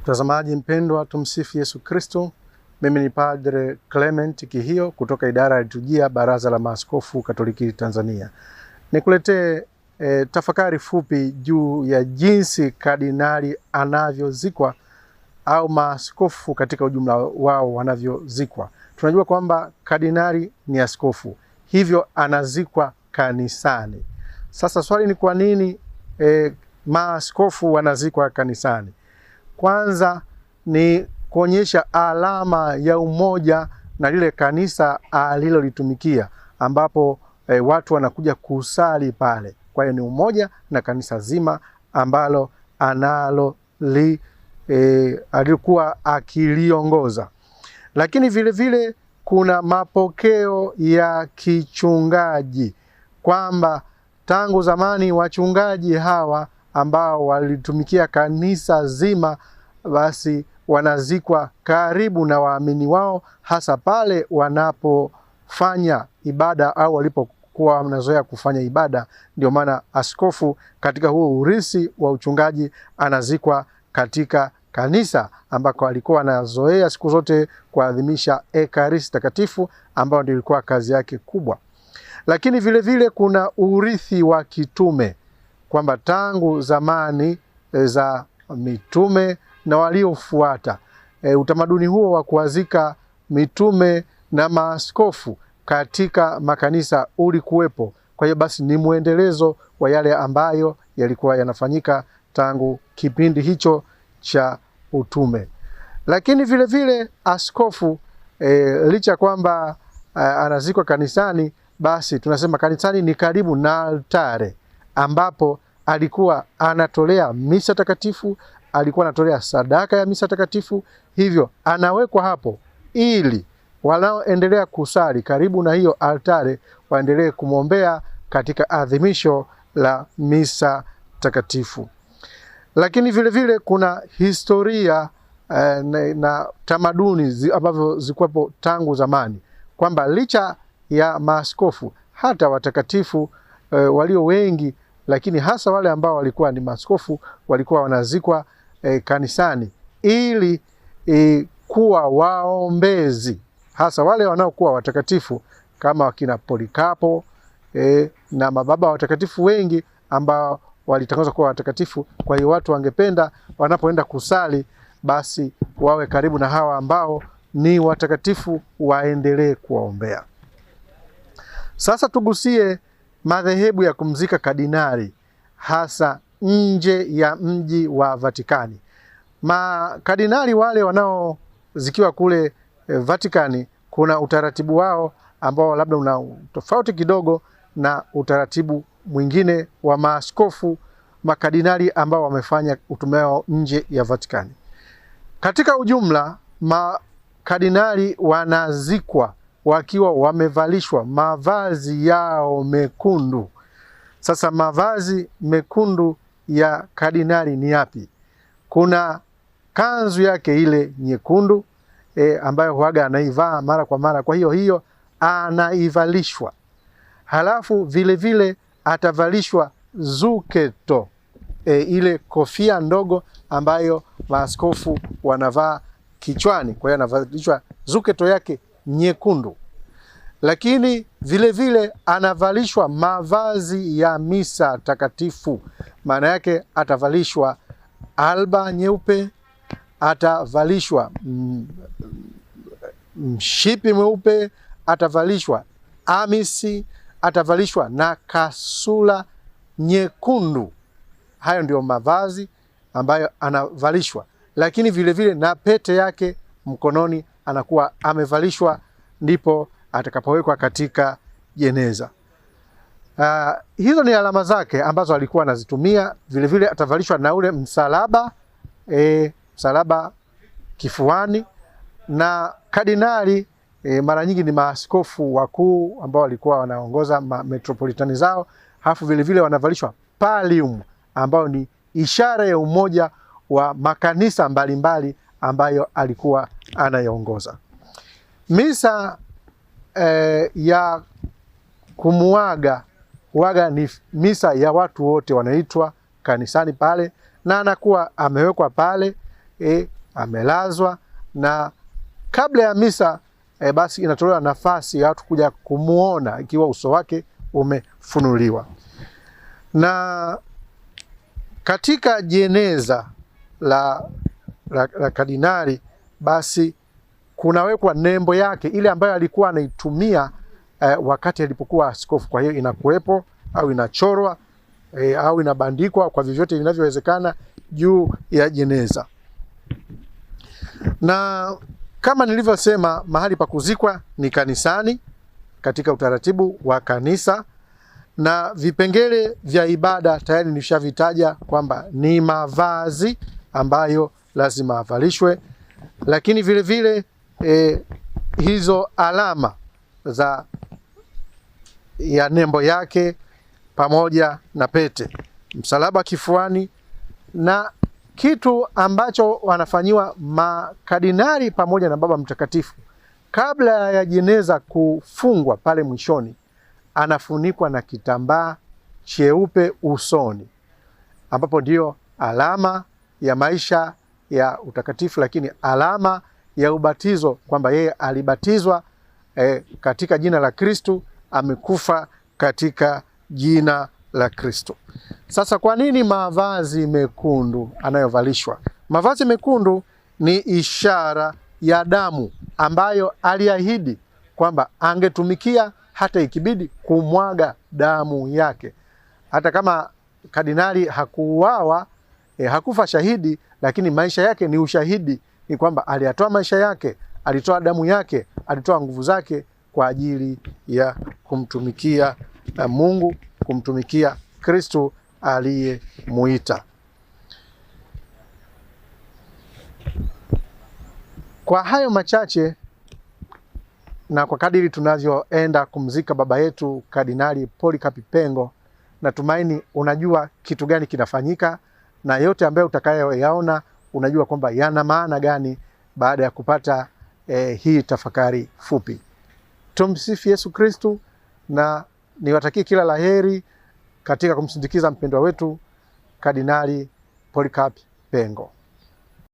Mtazamaji mpendwa, tumsifu Yesu Kristo. Mimi ni Padre Clement Kihio kutoka idara ya liturujia Baraza la Maaskofu Katoliki Tanzania. Nikuletee tafakari fupi juu ya jinsi kardinali anavyozikwa au maaskofu katika ujumla wao wanavyozikwa. Tunajua kwamba kardinali ni askofu, hivyo anazikwa kanisani. Sasa swali ni kwa nini maaskofu wanazikwa kanisani? Kwanza ni kuonyesha alama ya umoja na lile kanisa alilolitumikia, ambapo watu wanakuja kusali pale. Kwa hiyo ni umoja na kanisa zima ambalo alikuwa akiliongoza. Lakini vile vile kuna mapokeo ya kichungaji, kwamba tangu zamani wachungaji hawa ambao walitumikia kanisa zima basi wanazikwa karibu na waamini wao, hasa pale wanapofanya ibada au walipokuwa wanazoea kufanya ibada. Ndio maana askofu katika huo urithi wa uchungaji anazikwa katika kanisa ambako alikuwa anazoea siku zote kuadhimisha Ekaristi Takatifu, ambayo ndio ilikuwa kazi yake kubwa. Lakini vile vile kuna urithi wa kitume, kwamba tangu zamani za mitume na waliofuata, utamaduni huo wa kuwazika mitume na maaskofu katika makanisa ulikuwepo. Kwa hiyo basi ni muendelezo wa yale ambayo yalikuwa yanafanyika tangu kipindi hicho cha utume. Lakini vile vile askofu licha kwamba anazikwa kanisani, basi tunasema kanisani ni karibu na altare, ambapo alikuwa anatolea misa takatifu, alikuwa anatolea sadaka ya misa takatifu. Hivyo anawekwa hapo ili wanaoendelea kusali karibu na hiyo altare waendelee kumwombea katika adhimisho la misa takatifu. Lakini vile vile kuna historia na tamaduni ambavyo zikuwepo tangu zamani, kwamba licha ya maaskofu hata watakatifu walio wengi, lakini hasa wale ambao walikuwa ni maaskofu walikuwa wanazikwa kanisani ili kuwa waombezi, hasa wale wanaokuwa watakatifu kama wakina Polikapo na mababa watakatifu wengi ambao walitangazwa kuwa watakatifu. Kwa hiyo watu wangependa wanapoenda kusali basi wawe karibu na hawa ambao ni watakatifu, waendelee kuwaombea. Sasa tugusie madhehebu ya kumzika kardinali hasa nje ya mji wa Vatikani. Makardinali wale wanaozikiwa kule Vatikani, kuna utaratibu wao ambao labda una tofauti kidogo na utaratibu mwingine wa maaskofu makardinali ambao wamefanya utume wao nje ya Vatikani. Katika ujumla, makardinali wanazikwa wakiwa wamevalishwa mavazi yao mekundu. Sasa mavazi mekundu ya kardinali ni yapi? Kuna kanzu yake ile nyekundu ambayo huaga anaivaa mara kwa mara, kwa hiyo anaivalishwa. Halafu vile vile atavalishwa zuketo, ile kofia ndogo ambayo maaskofu wanavaa kichwani, kwa hiyo anavalishwa zuketo yake nyekundu. Lakini vile vile anavalishwa mavazi ya misa takatifu, maana yake atavalishwa alba nyeupe, atavalishwa mshipi mweupe, atavalishwa amisi, atavalishwa na kasula nyekundu. Hayo ndio mavazi ambayo anavalishwa, lakini vile vile na pete yake mkononi anakuwa amevalishwa, ndipo atakapowekwa katika jeneza. Hizo ni alama zake ambazo alikuwa anazitumia. Vile vile atavalishwa na ule msalaba, msalaba kifuani. Na kardinali mara nyingi ni maaskofu wakuu ambao walikuwa wanaongoza metropolitani zao. Halafu vile vile wanavalishwa pallium, ambao ni ishara ya umoja wa makanisa mbalimbali ambayo alikuwa anayaongoza. Misa ya kumuaga ni misa ya watu wote, wanaitwa kanisani pale, na anakuwa amewekwa pale amelazwa, na kabla ya misa basi inatolewa nafasi ya watu kuja kumuona ikiwa uso wake umefunuliwa. Na katika jeneza la kardinali basi kunawekwa nembo yake ile ambayo alikuwa anaitumia wakati alipokuwa askofu. Kwa hiyo inakuwepo au inachorwa au inabandikwa kwa vyovyote vinavyowezekana juu ya jeneza. Na kama nilivyosema, mahali pa kuzikwa ni kanisani katika utaratibu wa kanisa, na vipengele vya ibada tayari nishavitaja kwamba ni mavazi ambayo lazima avalishwe, lakini vile vile hizo alama ya nembo yake pamoja na pete, msalaba kifuani, na kitu ambacho wanafanyiwa makardinali pamoja na Baba Mtakatifu kabla ya jeneza kufungwa pale mwishoni, anafunikwa na kitambaa cheupe usoni, ambapo ndio alama ya maisha ya utakatifu, lakini alama ya ubatizo kwamba yeye alibatizwa katika jina la Kristo, amekufa katika jina la Kristo. Sasa kwa nini mavazi mekundu anayovalishwa? Mavazi mekundu ni ishara ya damu ambayo aliahidi kwamba angetumikia hata ikibidi kumwaga damu yake. Hata kama kardinali hakuuawa, hakufa shahidi, lakini maisha yake ni ushahidi, ni kwamba aliyatoa maisha yake, alitoa damu yake, alitoa nguvu zake kwa ajili ya kumtumikia Mungu, kumtumikia Kristo aliyemuita. Kwa hayo machache, na kwa kadiri tunavyoenda kumzika baba yetu Kardinali Polycarp Pengo, natumaini unajua kitu gani kinafanyika, na yote ambayo utakayoyaona unajua kwamba yana maana gani baada ya kupata hii tafakari fupi. Tumsifu Yesu Kristo, na niwatakie kila laheri katika kumsindikiza mpendwa wetu Kardinali Polycarp Pengo.